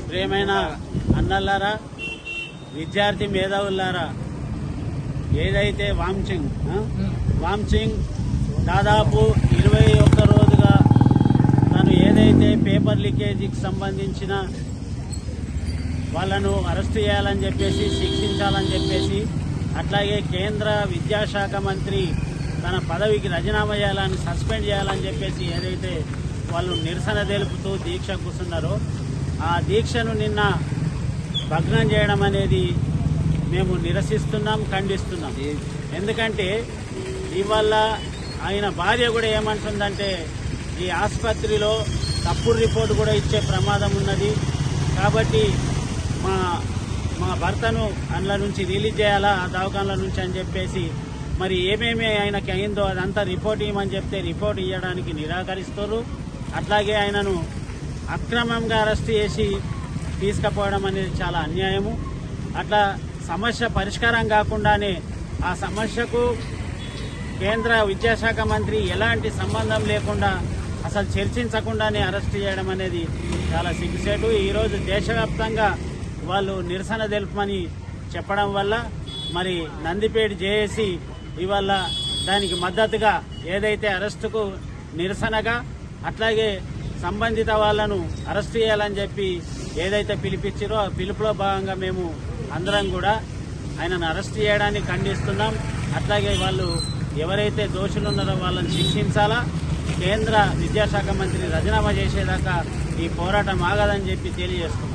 ప్రియమైన అన్నలారా, విద్యార్థి మేధావులారా, ఏదైతే వాంచింగ్ దాదాపు 21 రోజుగా తను ఏదైతే పేపర్ లీకేజీకి సంబంధించిన వాళ్ళను అరెస్ట్ చేయాలని చెప్పేసి, శిక్షించాలని చెప్పేసి, అట్లాగే కేంద్ర విద్యాశాఖ మంత్రి తన పదవికి రాజీనామా చేయాలని, సస్పెండ్ చేయాలని చెప్పేసి ఏదైతే వాళ్ళు నిరసన తెలుపుతూ దీక్ష కూర్చున్నారో ఆ దీక్షను నిన్న భగ్నం చేయడం అనేది మేము నిరసిస్తున్నాం, ఖండిస్తున్నాం. ఎందుకంటే ఇవాళ ఆయన భార్య కూడా ఏమంటుందంటే ఈ ఆసుపత్రిలో తప్పుడు రిపోర్టు కూడా ఇచ్చే ప్రమాదం ఉన్నది, కాబట్టి మా భర్తను అందులో నుంచి రిలీజ్ చేయాలా ఆ దవాఖానల నుంచి అని చెప్పేసి, మరి ఏమేమి ఆయనకి అయిందో అదంతా రిపోర్ట్ ఇవ్వమని చెప్తే రిపోర్ట్ ఇవ్వడానికి నిరాకరిస్తారు. అట్లాగే ఆయనను అక్రమంగా అరెస్ట్ చేసి తీసుకుపోవడం అనేది చాలా అన్యాయము. అట్లా సమస్య పరిష్కారం కాకుండానే ఆ సమస్యకు కేంద్ర విద్యాశాఖ మంత్రి ఎలాంటి సంబంధం లేకుండా అసలు చర్చించకుండానే అరెస్ట్ చేయడం అనేది చాలా సిగ్గుసేటు. ఈరోజు దేశవ్యాప్తంగా వాళ్ళు నిరసన తెలుపమని చెప్పడం వల్ల మరి నందిపేట జేఏసీ ఇవాళ దానికి మద్దతుగా ఏదైతే అరెస్టుకు నిరసనగా, అట్లాగే సంబంధిత వాళ్లను అరెస్ట్ చేయాలని చెప్పి ఏదైతే పిలిపించారో ఆ పిలుపులో భాగంగా మేము అందరం కూడా ఆయనను అరెస్ట్ చేయడానికి ఖండిస్తున్నాం. అట్లాగే వాళ్ళు ఎవరైతే దోషులు ఉన్నారో వాళ్ళని శిక్షించాలా, కేంద్ర విద్యాశాఖ మంత్రి రాజీనామా చేసేదాకా ఈ పోరాటం ఆగదని చెప్పి తెలియజేస్తున్నాం.